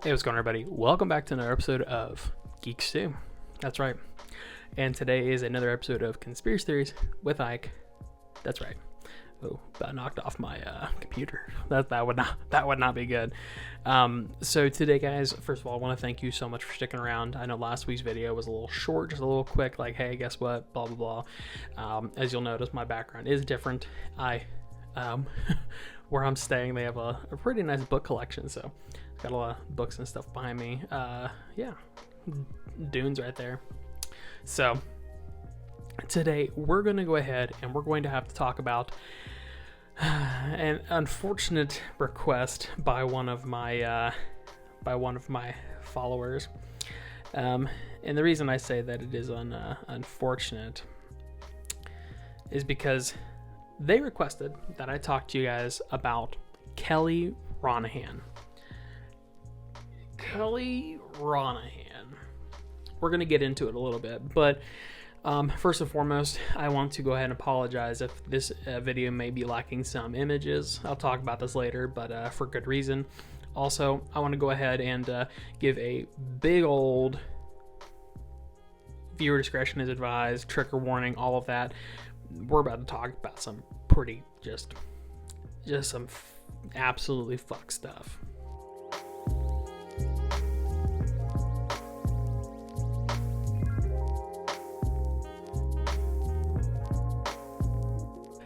Hey, what's going on, everybody? Welcome back to another episode of Geek-Stew. That's right. And today is another episode of Conspiracy Theories with Ike. That's right. Oh, about knocked off my computer. That would not be good. So today, guys, first of all, I want to thank you so much for sticking around. I know last week's video was a little short, just a little quick, like, hey, guess what? Blah, blah, blah. As you'll notice, my background is different. Where I'm staying, they have a pretty nice book collection, so got a lot of books and stuff behind me. Yeah, dunes right there. So today we're going to go ahead and we're going to have to talk about an unfortunate request by one of my followers. And the reason I say that it is unfortunate is because they requested that I talk to you guys about Kelly Ronahan. Kelly Ronahan. We're going to get into it a little bit, but first and foremost, I want to go ahead and apologize if this video may be lacking some images. I'll talk about this later, but for good reason. Also, I want to go ahead and give a big old viewer discretion is advised, trigger warning, all of that. We're about to talk about some pretty just some absolutely fuck stuff.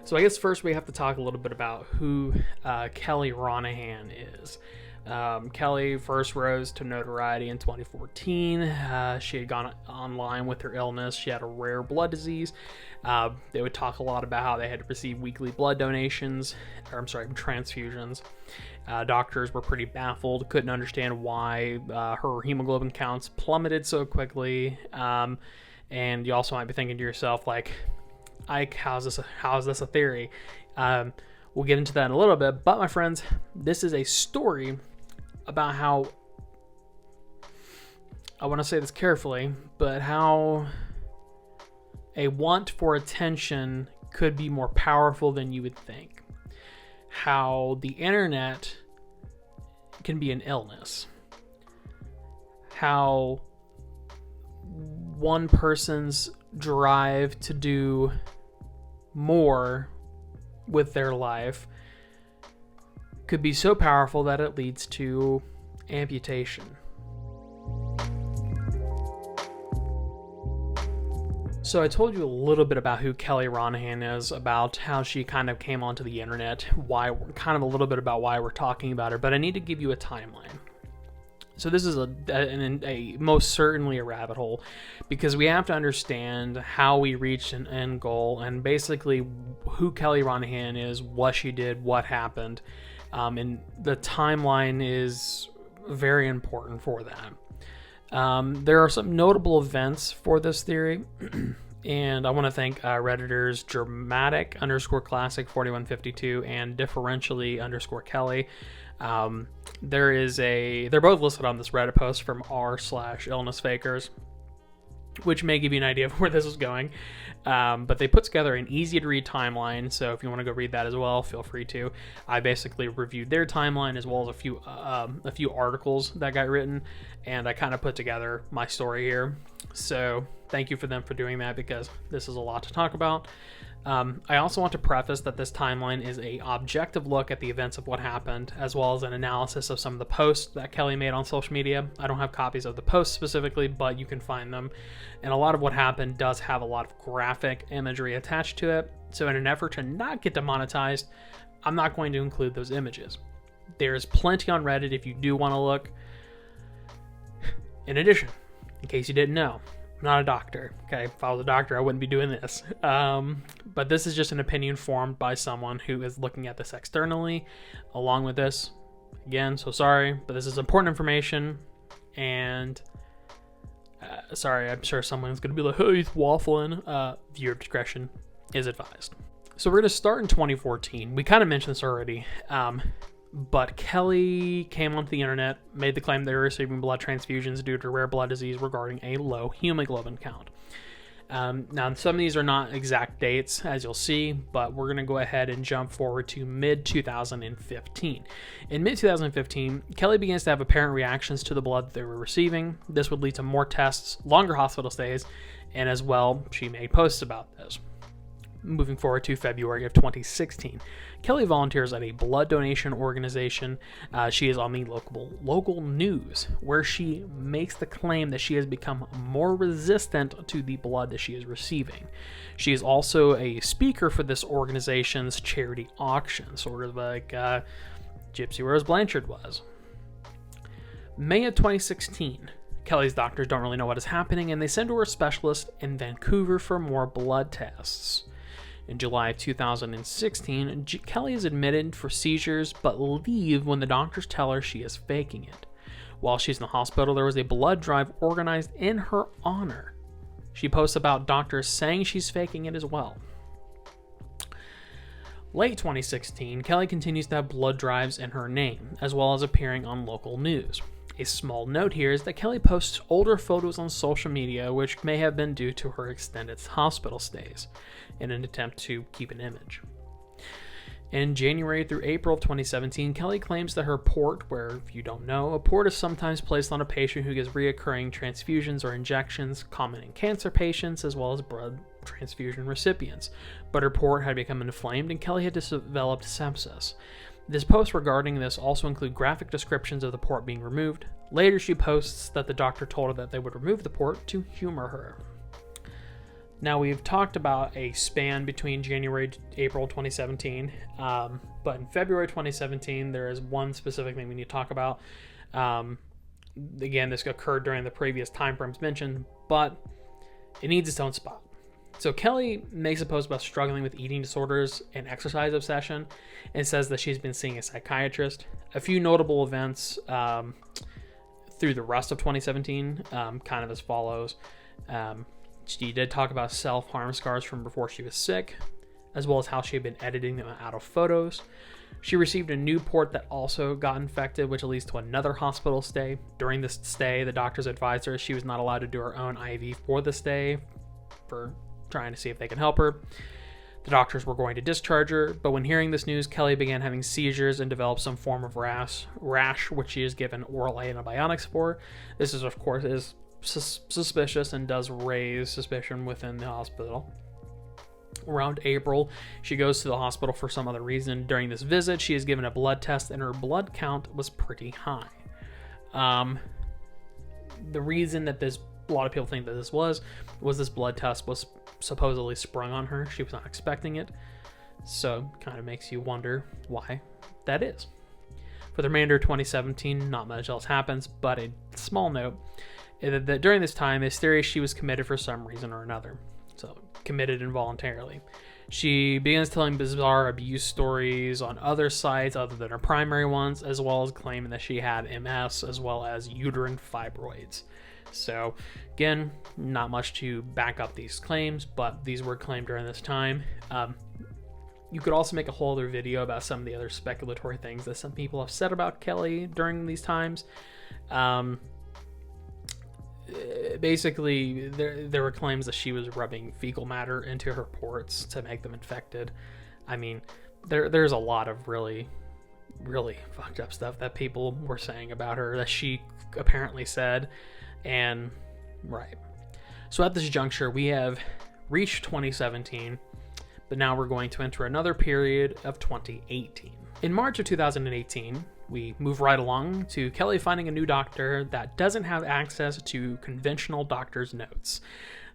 So I guess first we have to talk a little bit about who Kelly Ronahan is. Kelly first rose to notoriety in 2014. She had gone online with her illness. She had a rare blood disease. They would talk a lot about how they had to receive weekly blood donations, transfusions. Doctors were pretty baffled, couldn't understand why her hemoglobin counts plummeted so quickly. And you also might be thinking to yourself, like, Ike, how's this a theory? We'll get into that in a little bit, but my friends, this is a story about how, I want to say this carefully, but how a want for attention could be more powerful than you would think. How the internet can be an illness. How one person's drive to do more with their life could be so powerful that it leads to amputation. So I told you a little bit about who Kelly Ronahan is, about how she kind of came onto the internet, a little bit about why we're talking about her, but I need to give you a timeline. So this is a most certainly a rabbit hole, because we have to understand how we reached an end goal and basically who Kelly Ronahan is, what she did, what happened, and the timeline is very important for that. There are some notable events for this theory, and I want to thank Redditors dramatic_classic4152 and differentially_Kelly. They're both listed on this Reddit post from r/illnessfakers, which may give you an idea of where this is going. But they put together an easy to read timeline, so if you want to go read that as well, feel free to. I basically reviewed their timeline as well as a few articles that got written, and I kind of put together my story here. So thank you for them for doing that, because this is a lot to talk about. I also want to preface that this timeline is an objective look at the events of what happened, as well as an analysis of some of the posts that Kelly made on social media. I don't have copies of the posts specifically, but you can find them. And a lot of what happened does have a lot of graphic imagery attached to it. So in an effort to not get demonetized, I'm not going to include those images. There's plenty on Reddit if you do want to look. In addition, in case you didn't know, I'm not a doctor, okay? If I was a doctor, I wouldn't be doing this. But this is just an opinion formed by someone who is looking at this externally. Along with this, again, so sorry, but this is important information. And sorry, I'm sure someone's going to be like, hey, he's waffling. Viewer discretion is advised. So we're going to start in 2014. We kind of mentioned this already. But Kelly came onto the internet, made the claim they were receiving blood transfusions due to rare blood disease regarding a low hemoglobin count. Now, some of these are not exact dates, as you'll see, but we're going to go ahead and jump forward to mid-2015. In mid-2015, Kelly begins to have apparent reactions to the blood that they were receiving. This would lead to more tests, longer hospital stays, and as well, she made posts about this. Moving forward to February of 2016, Kelly volunteers at a blood donation organization. She is on the local news, where she makes the claim that she has become more resistant to the blood that she is receiving. She is also a speaker for this organization's charity auction, sort of like Gypsy Rose Blanchard was. May of 2016, Kelly's doctors don't really know what is happening, and they send her a specialist in Vancouver for more blood tests. In July of 2016, Kelly is admitted for seizures but leave when the doctors tell her she is faking it. While she's in the hospital, there was a blood drive organized in her honor. She posts about doctors saying she's faking it as well. Late 2016, Kelly continues to have blood drives in her name, as well as appearing on local news. A small note here is that Kelly posts older photos on social media, which may have been due to her extended hospital stays, in an attempt to keep an image. In January through April of 2017, Kelly claims that her port, where, if you don't know, a port is sometimes placed on a patient who gets reoccurring transfusions or injections, common in cancer patients as well as blood transfusion recipients, but her port had become inflamed and Kelly had developed sepsis. This post regarding this also include graphic descriptions of the port being removed. Later, she posts that the doctor told her that they would remove the port to humor her. Now, we've talked about a span between January to April 2017, but in February 2017, there is one specific thing we need to talk about. Again, this occurred during the previous time frames mentioned, but it needs its own spot. So Kelly makes a post about struggling with eating disorders and exercise obsession, and says that she's been seeing a psychiatrist. A few notable events through the rest of 2017, kind of as follows. She did talk about self-harm scars from before she was sick, as well as how she had been editing them out of photos. She received a new port that also got infected, which leads to another hospital stay. During this stay, the doctors advised her she was not allowed to do her own IV for the stay, for trying to see if they can help her. The doctors were going to discharge her, but when hearing this news, Kelly began having seizures and developed some form of rash, which she is given oral antibiotics for. This is, of course, is suspicious and does raise suspicion within the hospital. Around April, she goes to the hospital for some other reason. During this visit, she is given a blood test and her blood count was pretty high. The reason that a lot of people think that this was this blood test was supposedly sprung on her. She was not expecting it. So kind of makes you wonder why that is. For the remainder of 2017, not much else happens, but a small note that during this time, it's theory she was committed for some reason or another. So committed involuntarily. She begins telling bizarre abuse stories on other sites other than her primary ones, as well as claiming that she had MS as well as uterine fibroids. So again, not much to back up these claims, but these were claimed during this time. You could also make a whole other video about some of the other speculatory things that some people have said about Kelly during these times. Basically, there were claims that she was rubbing fecal matter into her ports to make them infected. I mean, there's a lot of really, really fucked up stuff that people were saying about her that she apparently said. And right. So at this juncture, we have reached 2017, but now we're going to enter another period of 2018. In March of 2018, we move right along to Kelly finding a new doctor that doesn't have access to conventional doctor's notes.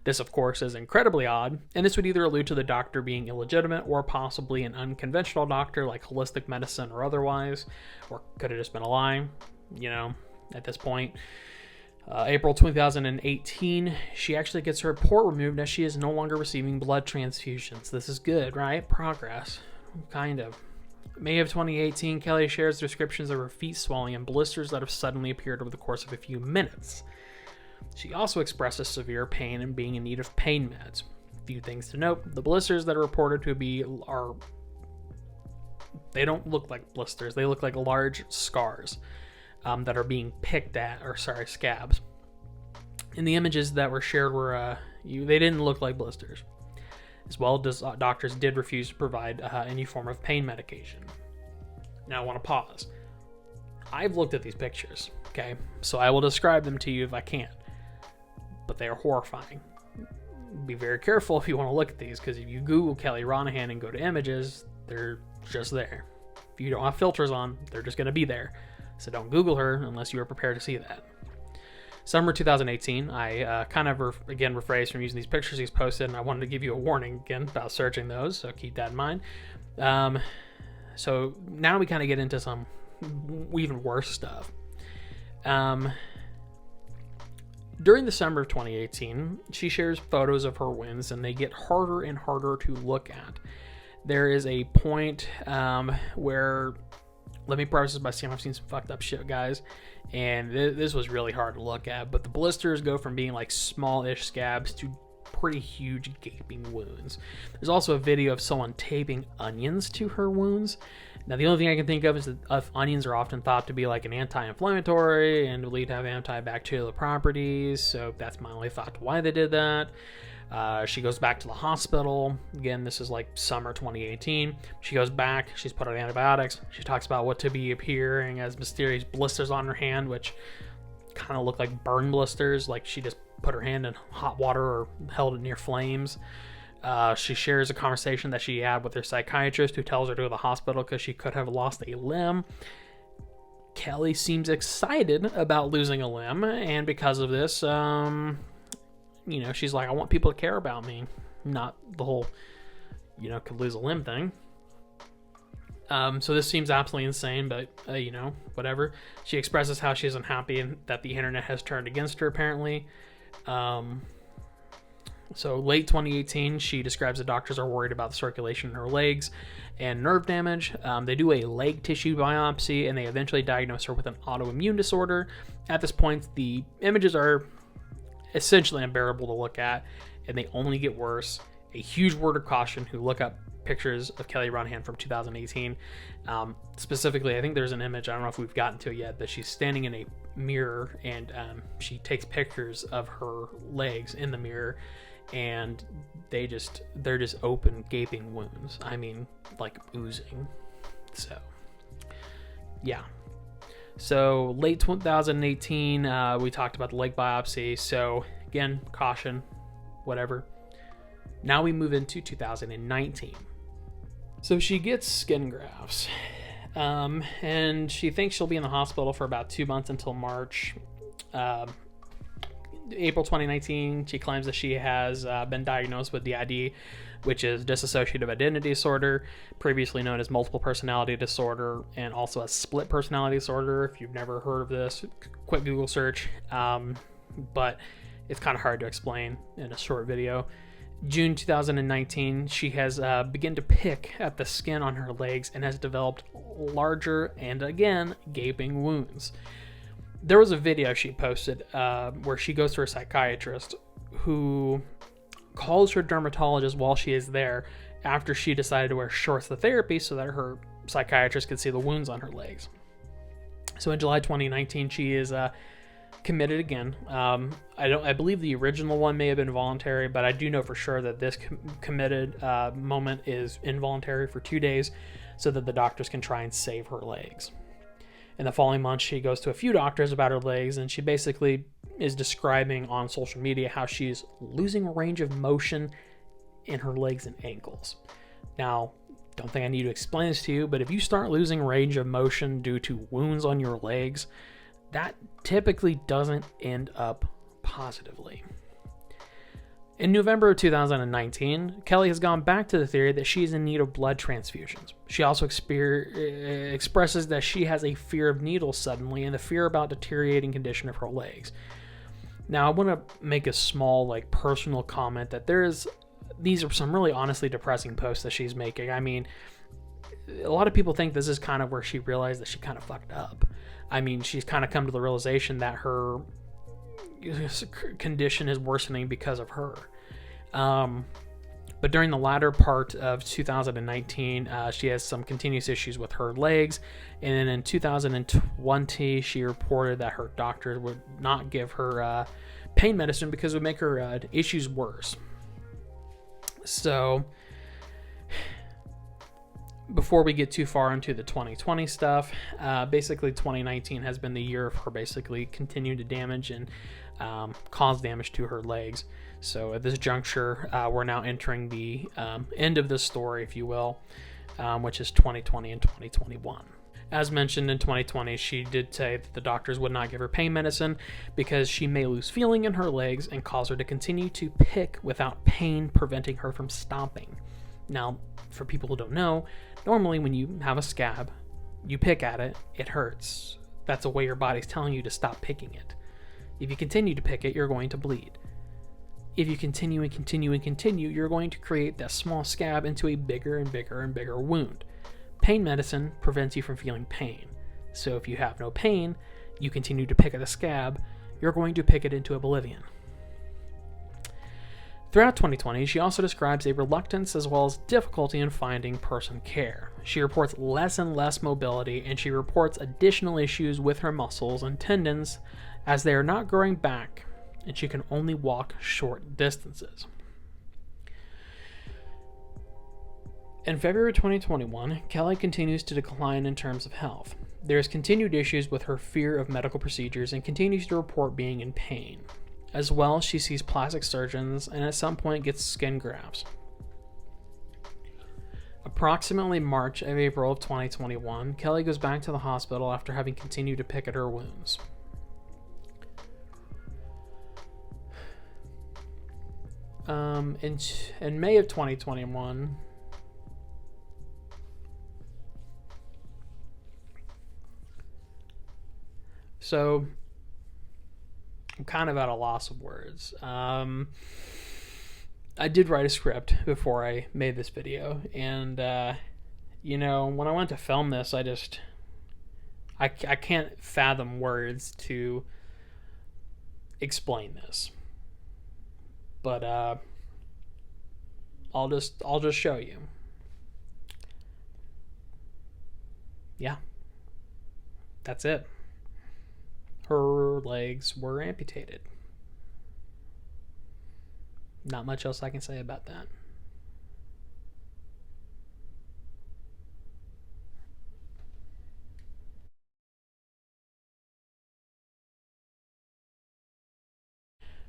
This, of course, is incredibly odd, and this would either allude to the doctor being illegitimate or possibly an unconventional doctor like holistic medicine or otherwise, or could have just been a lie, at this point. April 2018, she actually gets her port removed as she is no longer receiving blood transfusions. This is good, right? Progress. Kind of. May of 2018, Kelly shares descriptions of her feet swelling and blisters that have suddenly appeared over the course of a few minutes. She also expresses severe pain and being in need of pain meds. A few things to note. The blisters that are reported to be they don't look like blisters. They look like large scars that are being picked at, scabs. And the images that were shared were they didn't look like blisters. As well, doctors did refuse to provide any form of pain medication. Now I want to pause. I've looked at these pictures, okay? So I will describe them to you if I can. But they are horrifying. Be very careful if you want to look at these, because if you Google Kelly Ronahan and go to images, they're just there. If you don't have filters on, they're just going to be there. So don't Google her unless you are prepared to see that. Summer 2018, I kind of, rephrased from using these pictures he's posted, and I wanted to give you a warning again about searching those, so keep that in mind. So now we kind of get into some even worse stuff. During the summer of 2018, she shares photos of her wounds, and they get harder and harder to look at. There is a point where, let me preface this by saying I've seen some fucked up shit, guys, and this was really hard to look at, but the blisters go from being like small-ish scabs to pretty huge gaping wounds. There's also a video of someone taping onions to her wounds. Now, the only thing I can think of is that onions are often thought to be like an anti-inflammatory and believed to have antibacterial properties, so that's my only thought to why they did that. She goes back to the hospital. Again, this is like summer 2018. She goes back. She's put on antibiotics. She talks about what to be appearing as mysterious blisters on her hand, which kind of look like burn blisters, like she just put her hand in hot water or held it near flames. She shares a conversation that she had with her psychiatrist, who tells her to go to the hospital because she could have lost a limb. Kelly seems excited about losing a limb, and because of this, she's like, I want people to care about me, not the whole, could lose a limb thing. So this seems absolutely insane, but, whatever. She expresses how she is unhappy and that the internet has turned against her, apparently. So late 2018, she describes the doctors are worried about the circulation in her legs and nerve damage. They do a leg tissue biopsy, and they eventually diagnose her with an autoimmune disorder. At this point, the images are essentially unbearable to look at, and they only get worse. A huge word of caution who look up pictures of Kelly Ronahan from 2018. Specifically, I think there's an image, I don't know if we've gotten to it yet, but she's standing in a mirror, and she takes pictures of her legs in the mirror, and they're just open, gaping wounds. I mean, like oozing. So, yeah. So, late 2018, we talked about the leg biopsy. So, again, caution, whatever. Now we move into 2019. So, she gets skin grafts. And she thinks she'll be in the hospital for about 2 months until March. April 2019, she claims that she has been diagnosed with DID, which is dissociative identity disorder, previously known as multiple personality disorder, and also a split personality disorder. If you've never heard of this, quick Google search, but it's kind of hard to explain in a short video. June 2019, she has begun to pick at the skin on her legs and has developed larger and, again, gaping wounds. There was a video she posted where she goes to her psychiatrist, who calls her dermatologist while she is there after she decided to wear shorts to therapy so that her psychiatrist could see the wounds on her legs. So in July 2019, she is committed again. I believe the original one may have been voluntary, but I do know for sure that this committed moment is involuntary for 2 days so that the doctors can try and save her legs. In the following month, she goes to a few doctors about her legs, and she basically is describing on social media how she's losing range of motion in her legs and ankles. Now, don't think I need to explain this to you, but if you start losing range of motion due to wounds on your legs, that typically doesn't end up positively. In November of 2019, Kelly has gone back to the theory that she is in need of blood transfusions. She also expresses that she has a fear of needles suddenly and the fear about deteriorating condition of her legs. Now, I want to make a small, personal comment that these are some really honestly depressing posts that she's making. I mean, a lot of people think this is kind of where she realized that she kind of fucked up. I mean, she's kind of come to the realization that her condition is worsening because of her. But during the latter part of 2019, she has some continuous issues with her legs. And then in 2020, she reported that her doctor would not give her pain medicine because it would make her issues worse. So before we get too far into the 2020 stuff, basically 2019 has been the year of her basically continuing to damage and cause damage to her legs. So at this juncture, we're now entering the end of this story, if you will, which is 2020 and 2021. As mentioned, in 2020, she did say that the doctors would not give her pain medicine because she may lose feeling in her legs and cause her to continue to pick without pain preventing her from stopping. Now, for people who don't know, normally when you have a scab, you pick at it, it hurts. That's a way your body's telling you to stop picking it. If you continue to pick it, you're going to bleed. If you continue and continue and continue, you're going to create that small scab into a bigger and bigger and bigger wound. Pain medicine prevents you from feeling pain. So if you have no pain, you continue to pick at the scab, you're going to pick it into oblivion. Throughout 2020, she also describes a reluctance as well as difficulty in finding person care. She reports less and less mobility, and she reports additional issues with her muscles and tendons as they are not growing back, and she can only walk short distances. In February 2021, Kelly continues to decline in terms of health. There is continued issues with her fear of medical procedures and continues to report being in pain. As well, she sees plastic surgeons and at some point gets skin grafts. Approximately March and April of 2021, Kelly goes back to the hospital after having continued to pick at her wounds. In May of 2021, so I'm kind of at a loss of words. I did write a script before I made this video, and when I went to film this, I can't fathom words to explain this. But I'll just show you. Yeah. That's it. Her legs were amputated. Not much else I can say about that.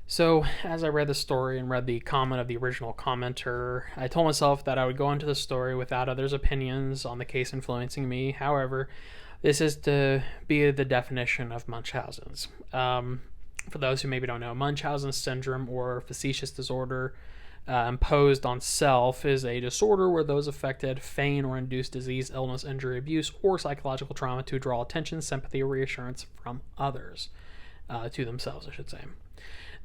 So, as I read the story and read the comment of the original commenter, I told myself that I would go into the story without others' opinions on the case influencing me. However, this is to be the definition of Munchausen's. For those who maybe don't know, Munchausen's syndrome, or facetious disorder imposed on self, is a disorder where those affected feign or induce disease, illness, injury, abuse, or psychological trauma to draw attention, sympathy, or reassurance from others, to themselves, I should say.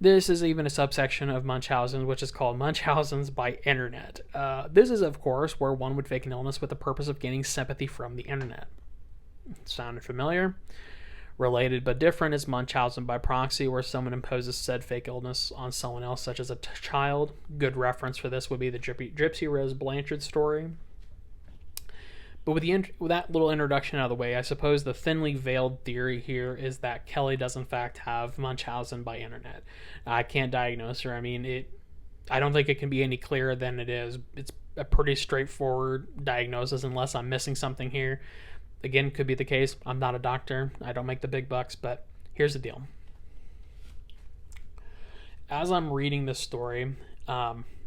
This is even a subsection of Munchausen, which is called Munchausen's by internet. This is, of course, where one would fake an illness with the purpose of gaining sympathy from the internet. Sounded familiar? Related but different is Munchausen by proxy, where someone imposes said fake illness on someone else, such as a child. Good reference for this would be the Gypsy Rose Blanchard story. But with that little introduction out of the way, I suppose the thinly veiled theory here is that Kelly does in fact have Munchausen by internet. I can't diagnose her. I don't think it can be any clearer than it is. It's a pretty straightforward diagnosis unless I'm missing something here. Again, could be the case. I'm not a doctor. I don't make the big bucks, but here's the deal. As I'm reading this story,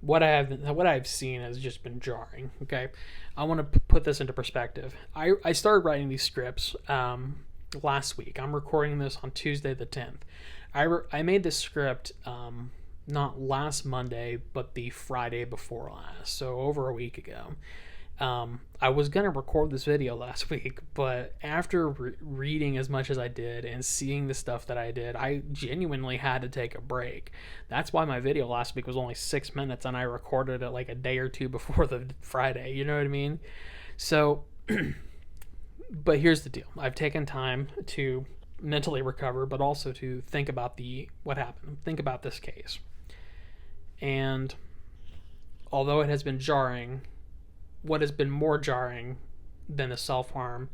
what I've seen has just been jarring. Okay, I want to put this into perspective. I started writing these scripts last week. I'm recording this on Tuesday the 10th. I made this script not last Monday, but the Friday before last, so over a week ago. I was going to record this video last week, but after reading as much as I did and seeing the stuff that I did, I genuinely had to take a break. That's why my video last week was only 6 minutes and I recorded it like a day or two before the Friday, you know what I mean? So, but here's the deal. I've taken time to mentally recover, but also to think about what happened, think about this case. And although it has been jarring, what has been more jarring than the self-harm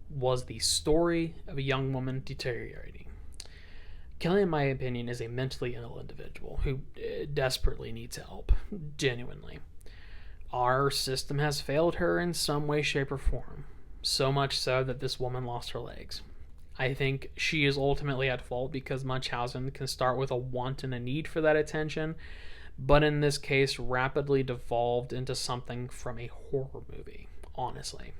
was the story of a young woman deteriorating. Kelly, in my opinion, is a mentally ill individual who desperately needs help, genuinely. Our system has failed her in some way, shape, or form, so much so that this woman lost her legs. I think she is ultimately at fault because Munchausen can start with a want and a need for that attention, but in this case rapidly devolved into something from a horror movie, honestly.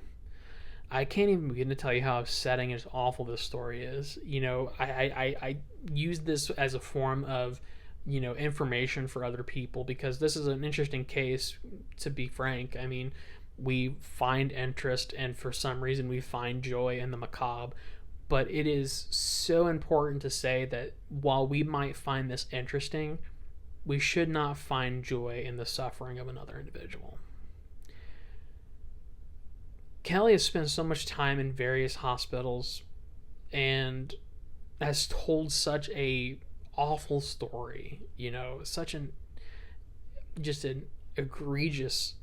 I can't even begin to tell you how upsetting and awful this story is. I use this as a form of, information for other people because this is an interesting case, to be frank. I mean, we find interest and for some reason we find joy in the macabre, but it is so important to say that while we might find this interesting, we should not find joy in the suffering of another individual. Kelly has spent so much time in various hospitals and has told such a awful story, such an egregious,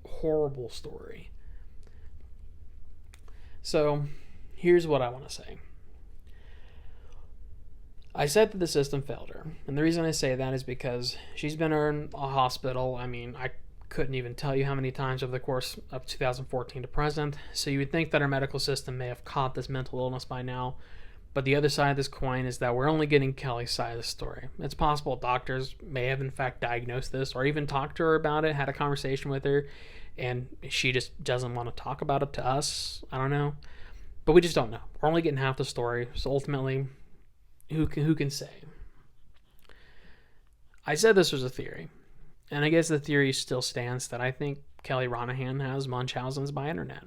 horrible story. So here's what I want to say. I said that the system failed her, and the reason I say that is because she's been in a hospital. I mean, I couldn't even tell you how many times over the course of 2014 to present, so you would think that our medical system may have caught this mental illness by now, but the other side of this coin is that we're only getting Kelly's side of the story. It's possible doctors may have in fact diagnosed this or even talked to her about it, had a conversation with her, and she just doesn't want to talk about it to us. I don't know, but we just don't know. We're only getting half the story, so ultimately, who can say? I said this was a theory, and I guess the theory still stands that I think Kelly Ronahan has Munchausen's by internet.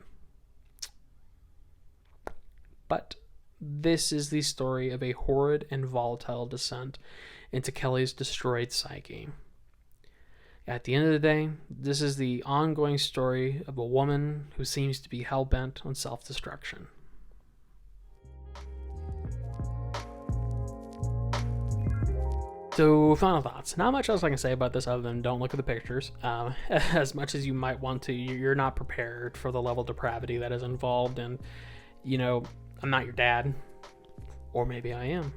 But this is the story of a horrid and volatile descent into Kelly's destroyed psyche. At the end of the day, this is the ongoing story of a woman who seems to be hell-bent on self-destruction. So, final thoughts. Not much else I can say about this other than don't look at the pictures. As much as you might want to, you're not prepared for the level of depravity that is involved. And, I'm not your dad. Or maybe I am.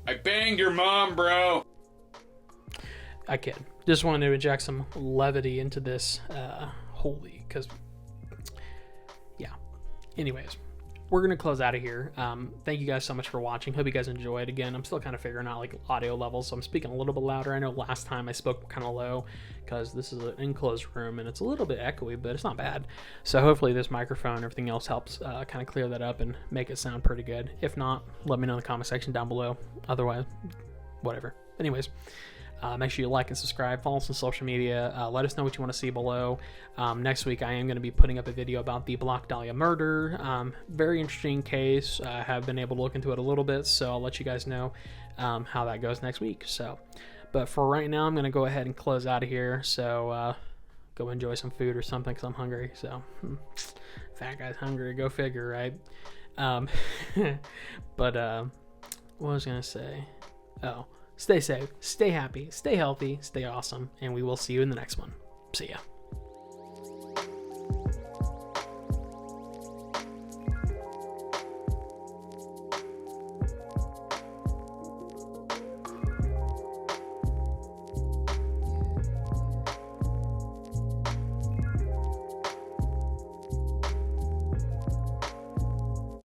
I banged your mom, bro! I kid. Just wanted to inject some levity into this because, yeah. Anyways. We're going to close out of here. Thank you guys so much for watching. Hope you guys enjoyed. Again, I'm still kind of figuring out audio levels, so I'm speaking a little bit louder. I know last time I spoke kind of low because this is an enclosed room and it's a little bit echoey, but it's not bad. So hopefully this microphone and everything else helps kind of clear that up and make it sound pretty good. If not, let me know in the comment section down below. Otherwise, whatever. Anyways. Make sure you like and subscribe. Follow us on social media. Let us know what you want to see below. Next week, I am going to be putting up a video about the Black Dahlia murder. Very interesting case. I have been able to look into it a little bit, so I'll let you guys know how that goes next week. But for right now, I'm going to go ahead and close out of here. So go enjoy some food or something because I'm hungry. So fat guy's hungry. Go figure, right? But what was I going to say? Oh. Stay safe, stay happy, stay healthy, stay awesome, and we will see you in the next one. See ya.